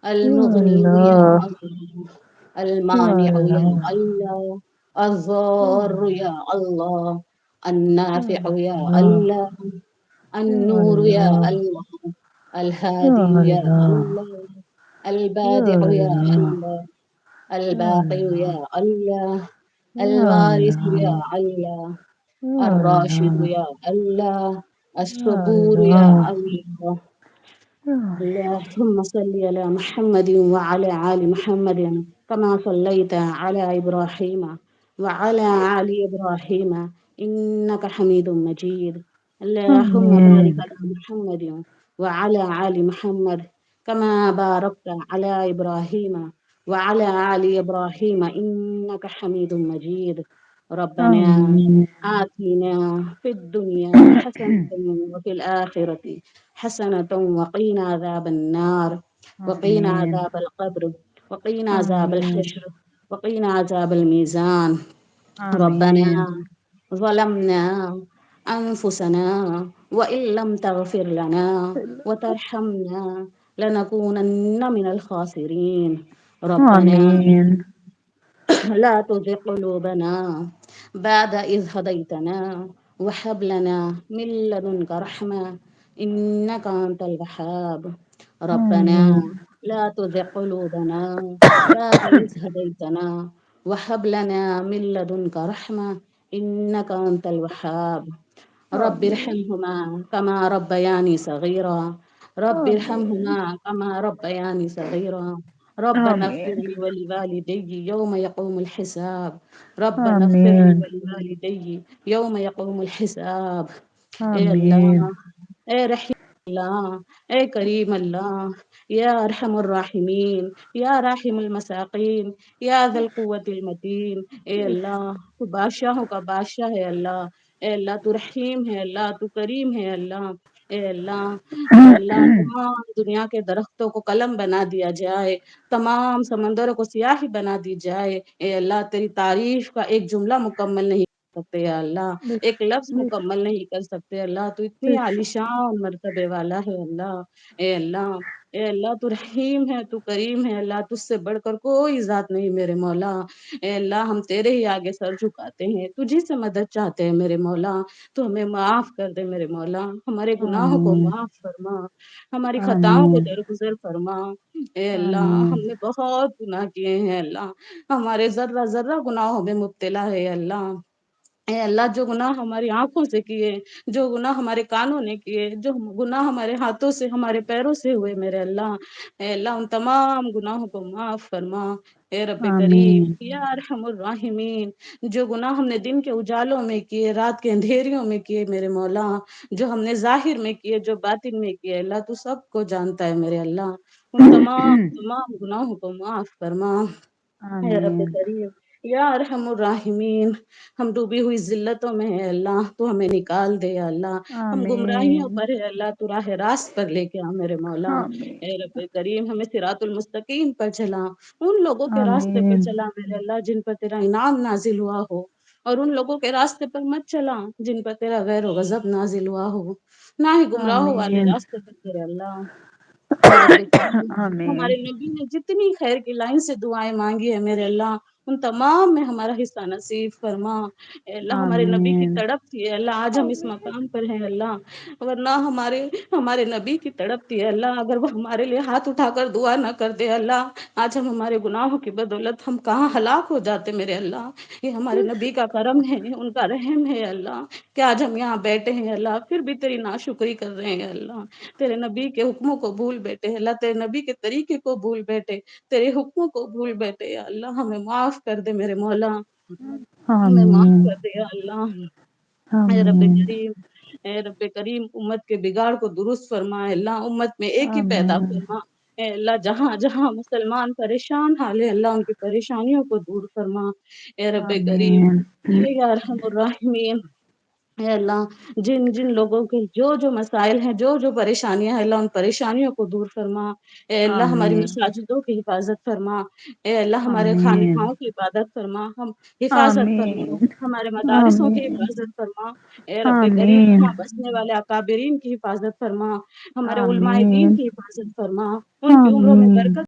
المغني يا الله. الله، يا المانع يا الله. الله، يا الضار يا الله. الله، النافع يا يا الله. الله، يا النور يا الله. الله، يا الهادي يا الله. الله، يا البادع يا الله. الله، يا الباقي يا الله. الله، يا الوارث يا الله. الله، يا الراشد الله. يا الله، يا الصبور يا الله. الله. يا اللهم صل على محمد وعلى آل محمد كما صليت على إبراهيم وعلى آل إبراهيم إنك حميد مجيد. اللهم بارك آمين. على محمد وعلى آل محمد كما باركت على إبراهيم وعلى آل إبراهيم إنك حميد مجيد. ربنا آمين. آتنا في الدنيا حسنة وفي الآخرة حسنة وقنا عذاب النار وقنا آمين. عذاب القبر وقنا عذاب آمين. الحشر وقنا عذاب الميزان. ربنا آمين. ظلمنا أنفسنا وإن لم تغفر لنا وترحمنا لنكونن من الخاسرين. ربنا آمين. لا تزغ قلوبنا بعد إذ هديتنا وهب لنا من لدنك رحمة إنك أنت الوهاب. ربنا آمين. لا تزغ قلوبنا بعد إذ هديتنا وهب لنا من لدنك رحمة إنك أنت الوهاب. رب آمين. ارحمهما كما ربياني صغيرا. رب آمين. ارحمهما كما ربياني صغيرا. ربنا اغفر آمين. لي ولوالدي يوم يقوم الحساب. ربنا اغفر لي آمين. ولوالدي يوم يقوم الحساب. اے آمين. اللہ، اے رحیم اللہ، اے کریم اللہ، یا ارحم الراحمین، یا راحم المساقین، یا ذا القوت المتین. اے اللہ، تو بادشاہوں کا بادشاہ ہے اللہ. اے اللہ تو رحیم ہے اللہ، تو کریم ہے اللہ. اے اللہ، اے اللہ، تمام دنیا کے درختوں کو قلم بنا دیا جائے، تمام سمندروں کو سیاہی بنا دی جائے. اے اللہ، تیری تعریف کا ایک جملہ مکمل نہیں کر سکتے یا اللہ، ایک لفظ مکمل نہیں کر سکتے اللہ. تو اتنی عالیشان مرتبے والا ہے اللہ. اے اللہ، اے اللہ تو رحیم ہے، تو کریم ہے اللہ. تجھ سے بڑھ کر کوئی ذات نہیں میرے مولا. اے اللہ، ہم تیرے ہی آگے سر جھکاتے ہیں، تجھی سے مدد چاہتے ہیں میرے مولا. تو ہمیں معاف کر دے میرے مولا، ہمارے گناہوں کو آمین. معاف فرما، ہماری خطاؤں کو آمین. درگزر فرما. اے اللہ، آمین. ہم نے بہت گناہ کیے ہیں اللہ، ہمارے ذرہ ذرہ گناہوں میں مبتلا ہے اللہ. اے اللہ، جو گناہ ہماری آنکھوں سے کیے، جو گناہ ہمارے کانوں نے کیے، جو گناہ ہمارے ہاتھوں سے ہمارے پیروں سے ہوئے میرے اللہ، اے اللہ ان تمام گناہوں کو معاف فرما. اے رب کریم آمین. یا ارحم الراحمین، جو گناہ ہم نے دن کے اجالوں میں کیے، رات کے اندھیریوں میں کیے میرے مولا، جو ہم نے ظاہر میں کیے، جو باطن میں کیے، اللہ تو سب کو جانتا ہے میرے اللہ. ان تمام تمام گناہوں کو معاف فرما. اے رب آمین. کریم یا ارحم الراحمین، ہم ڈوبی ہوئی ذلتوں میں ہے اللہ، تو ہمیں نکال دے یا اللہ. ہم گمراہیوں آمین. پر ہے اللہ، تو راہ راست پر لے کے آ میرے مولا. آمین. اے رب کریم ہمیں صراط المستقیم پر چلا، ان لوگوں کے راستے پر آمین. چلا میرے اللہ جن پر تیرا انعام نازل ہوا ہو، اور ان لوگوں کے راستے پر مت چلا جن پر تیرا غیر و غضب نازل ہوا ہو. نہ ہی گمراہوں والے آمین. راستے پر میرے اللہ. اے رب کریم آمین. ہمارے نبی نے جتنی خیر کی لائن سے دعائیں مانگی ہے میرے اللہ، ان تمام میں ہمارا حصہ نصیب فرما. اے اللہ، ہمارے نبی کی آمین. تڑپ تھی اے اللہ، آج ہم اس مقام پر ہیں اللہ، ورنہ ہمارے نبی کی تڑپ تھی اے اللہ، اگر وہ ہمارے لیے ہاتھ اٹھا کر دعا نہ کر دے اللہ، آج ہم ہمارے گناہوں کی بدولت ہم کہاں ہلاک ہو جاتے میرے اللہ. یہ ہمارے نبی کا کرم ہے، ان کا رحم ہے اللہ، کہ آج ہم یہاں بیٹھے ہیں اللہ، پھر بھی تیری ناشکری کر رہے ہیں اللہ. تیرے نبی کے حکموں کو بھول بیٹھے اللہ، تیرے نبی کے طریقے کو بھول بیٹھے، تیرے حکموں کو بھول بیٹھے یا اللہ. ہمیں معاف کر دے میرے مولا، ہمیں معاف آمین. کر دے یا اللہ. اے رب آمین. کریم، اے رب کریم امت کے بگاڑ کو درست فرما اے اللہ، امت میں ایک ہی پیدا آمین. فرما اے اللہ. جہاں جہاں مسلمان پریشان حال ہے اللہ، ان کی پریشانیوں کو دور فرما. اے رب کریم آمین. یا ارحم الراحمین، اے اللہ جن جن لوگوں کے جو جو مسائل ہیں، جو جو پریشانیاں ہیں اللہ، ان پریشانیوں کو دور فرما. اے اللہ ہماری آمین. مساجدوں کی حفاظت فرما. اے اللہ ہمارے آمین. خانقاہوں کی عبادت فرما، ہم حفاظت فرما. آمین. ہمارے مدارسوں کی آمین. حفاظت فرما. اے رب کریم آمین. وہاں بسنے والے اکابرین کی حفاظت فرما، ہمارے علماء دین آمین. کی حفاظت فرما، ان کی عمروں میں آمین. برکت